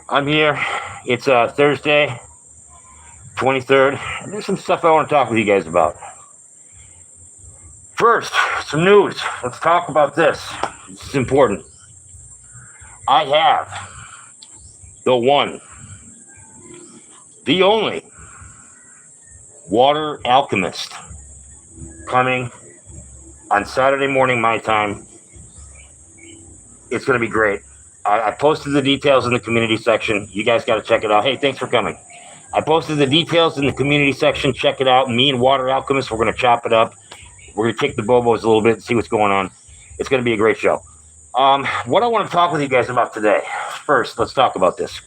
I'm here. It's Thursday, 23rd. There's some stuff I want to talk with you guys about. First, some news. Let's talk about this. This is important. I have the one, the only water alchemist coming on Saturday morning, my time. It's going to be great. I posted the details in the community section. You guys got to check it out. Hey, thanks for coming. I posted the details in the community section. Check it out. Me and Water Alchemist, we're going to chop it up. We're going to kick the bobos a little bit and see what's going on. It's going to be a great show. What I want to talk with you guys about today. First, let's talk about this.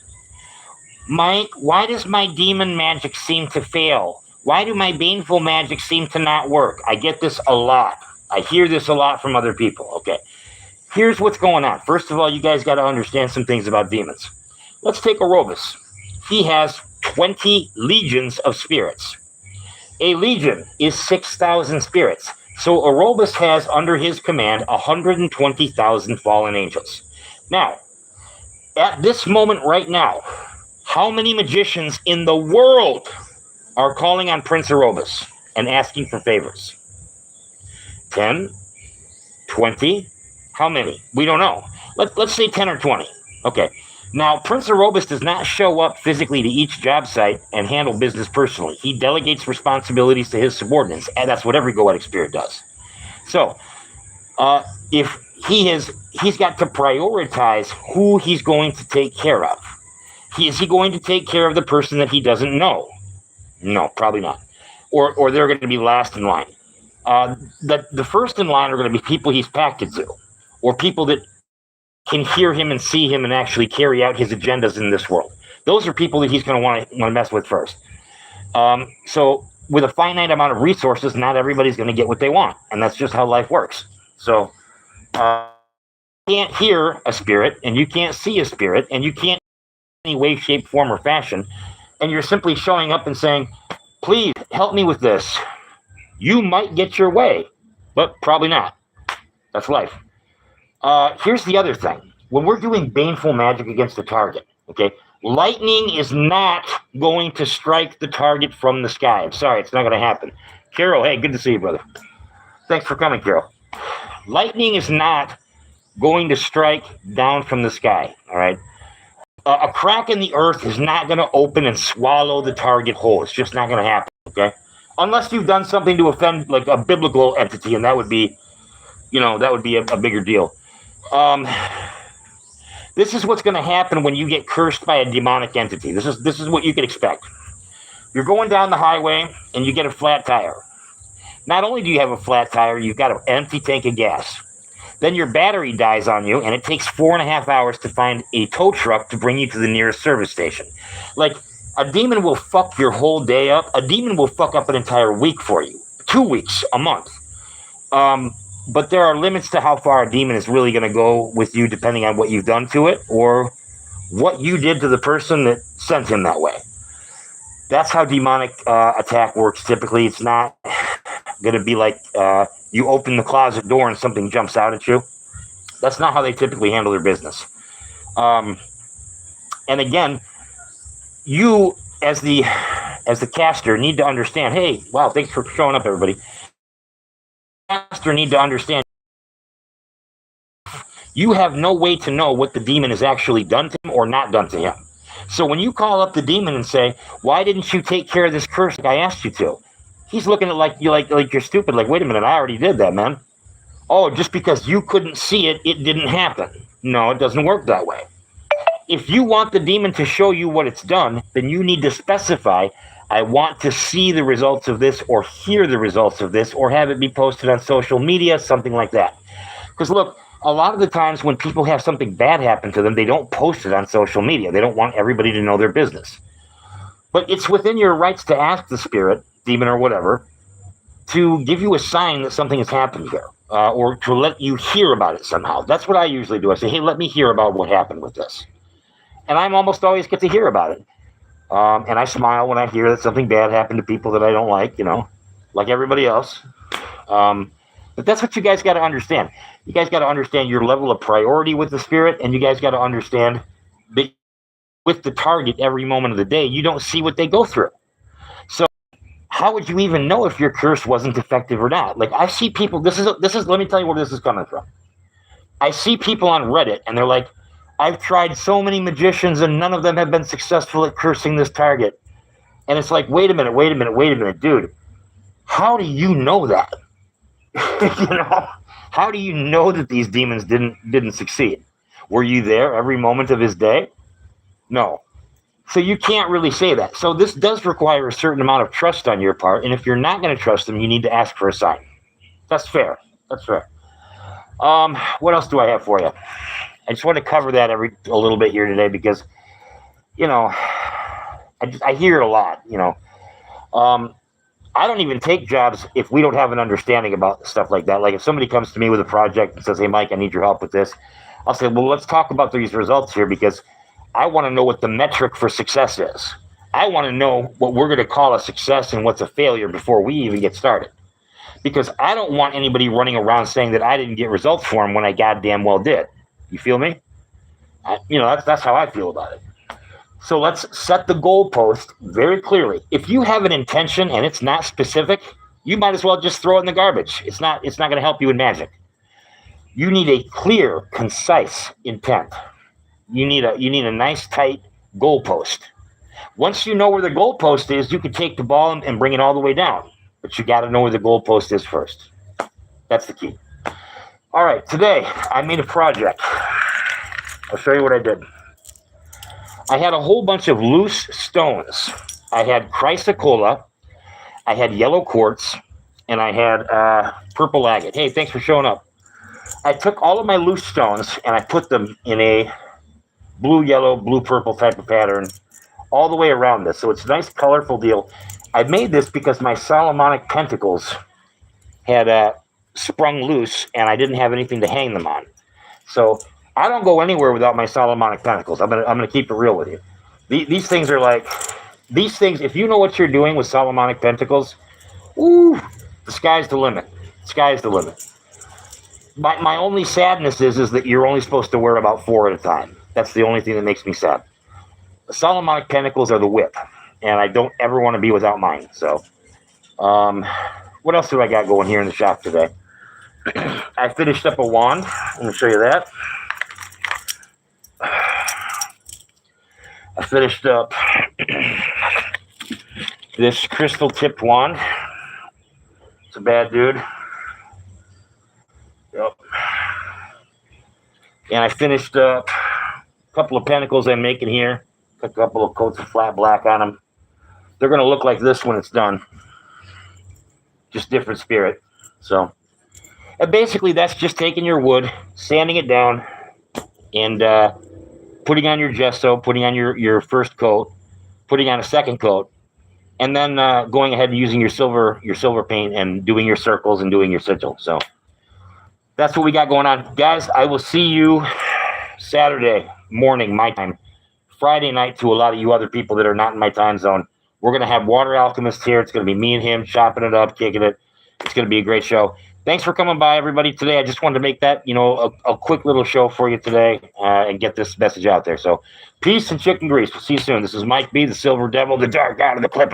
Mike, why does my demon magic seem to fail? Why do my baneful magic seem to not work? I get this a lot. I hear this a lot from other people. Okay. Here's what's going on. First of all, you guys got to understand some things about demons. Let's take Erebus. He has 20 legions of spirits. A legion is 6,000 spirits. So Erebus has under his command 120,000 fallen angels. Now, at this moment right now, how many magicians in the world are calling on Prince Erebus and asking for favors? 10? 20? How many? We don't know. Let's say 10 or 20. Okay. Now, Prince Erebus does not show up physically to each job site and handle business personally. He delegates responsibilities to his subordinates, and that's what every Goetic spirit does. So, if he's got to prioritize who he's going to take care of. Is he going to take care of the person that he doesn't know? No, probably not. Or they're going to be last in line. The first in line are going to be people he's packed to, or people that can hear him and see him and actually carry out his agendas in this world. Those are people that he's going to want to mess with first. So with a finite amount of resources, not everybody's going to get what they want. And that's just how life works. So you can't hear a spirit, and you can't see a spirit, and you can't in any way, shape, form, or fashion. And you're simply showing up and saying, please help me with this. You might get your way, but probably not. That's life. Here's the other thing. When we're doing baneful magic against the target, okay, lightning is not going to strike the target from the sky. I'm sorry, it's not going to happen. Carol, hey, good to see you, brother. Thanks for coming, Carol. Lightning is not going to strike down from the sky, all right? A crack in the earth is not going to open and swallow the target whole. It's just not going to happen, okay? Unless you've done something to offend like a biblical entity, and that would be, a bigger deal. This is what's going to happen when you get cursed by a demonic entity. This is what you can expect. You're going down the highway and you get a flat tire. Not only do you have a flat tire, you've got an empty tank of gas. Then your battery dies on you, and it takes 4.5 hours to find a tow truck to bring you to the nearest service station. Like, a demon will fuck your whole day up. A demon will fuck up an entire week for you. 2 weeks, a month. But there are limits to how far a demon is really going to go with you, depending on what you've done to it or what you did to the person that sent him that way. That's how demonic attack works typically. It's not going to be like you open the closet door and something jumps out at you. That's not how they typically handle their business. And again, you as the caster need to understand, hey, wow, thanks for showing up, everybody. Caster need to understand you have no way to know what the demon has actually done to him or not done to him. So when you call up the demon and say, why didn't you take care of this curse like I asked you to? He's looking at like you're stupid. Like, wait a minute, I already did that, man. Oh, just because you couldn't see it, it didn't happen. No, it doesn't work that way. If you want the demon to show you what it's done, then you need to specify, I want to see the results of this or hear the results of this or have it be posted on social media, something like that. Because look, a lot of the times when people have something bad happen to them, they don't post it on social media. They don't want everybody to know their business. But it's within your rights to ask the spirit, demon or whatever, to give you a sign that something has happened here or to let you hear about it somehow. That's what I usually do. I say, hey, let me hear about what happened with this. And I almost always get to hear about it. And I smile when I hear that something bad happened to people that I don't like, like everybody else. But that's what you guys got to understand. You guys got to understand your level of priority with the spirit, and you guys got to understand But with the target every moment of the day, you don't see what they go through. So how would you even know if your curse wasn't effective or not? Like, I see people, this is let me tell you where this is coming from. I see people on Reddit and they're like, I've tried so many magicians and none of them have been successful at cursing this target. And it's like, wait a minute, dude. How do you know that? How do you know that these demons didn't succeed? Were you there every moment of his day? No. So you can't really say that. So this does require a certain amount of trust on your part. And if you're not going to trust them, you need to ask for a sign. That's fair. What else do I have for you? I just want to cover that a little bit here today because, I hear it a lot, I don't even take jobs if we don't have an understanding about stuff like that. Like if somebody comes to me with a project and says, hey, Mike, I need your help with this. I'll say, well, let's talk about these results here because I want to know what the metric for success is. I want to know what we're going to call a success and what's a failure before we even get started. Because I don't want anybody running around saying that I didn't get results for them when I goddamn well did. You feel me? That's how I feel about it. So let's set the goalpost very clearly. If you have an intention and it's not specific, you might as well just throw it in the garbage. It's not going to help you in magic. You need a clear, concise intent. You need a nice, tight goalpost. Once you know where the goalpost is, you can take the ball and bring it all the way down. But you got to know where the goalpost is first. That's the key. All right, today I made a project. I'll show you what I did. I had a whole bunch of loose stones. I had chrysocolla, I had yellow quartz, and I had purple agate. Hey, thanks for showing up. I took all of my loose stones and I put them in a blue, yellow, blue, purple type of pattern all the way around this. So it's a nice, colorful deal. I made this because my Solomonic pentacles had sprung loose and I didn't have anything to hang them on. So I don't go anywhere without my Solomonic pentacles. I'm gonna keep it real with you. These things are like, if you know what you're doing with Solomonic pentacles, the sky's the limit. Sky's the limit. My only sadness is that you're only supposed to wear about 4 at a time. That's the only thing that makes me sad. The Solomonic pentacles are the whip, and I don't ever want to be without mine. So, what else do I got going here in the shop today? I finished up a wand. Let me show you that. I finished up this crystal tipped wand. It's a bad dude. Yep. And I finished up a couple of pentacles I'm making here. Put a couple of coats of flat black on them. They're going to look like this when it's done. Just different spirit. So, and basically that's just taking your wood, sanding it down, and putting on your gesso, putting on your first coat, putting on a second coat, and then going ahead and using your silver paint and doing your circles and doing your sigil. So that's what we got going on. Guys, I will see you Saturday morning, my time. Friday night to a lot of you other people that are not in my time zone. We're going to have Water Alchemist here. It's going to be me and him chopping it up, kicking it. It's going to be a great show. Thanks for coming by, everybody, today. I just wanted to make that, a quick little show for you today and get this message out there. So peace and chicken grease. We'll see you soon. This is Mike B, the Silver Devil, the Dark God of the Clip.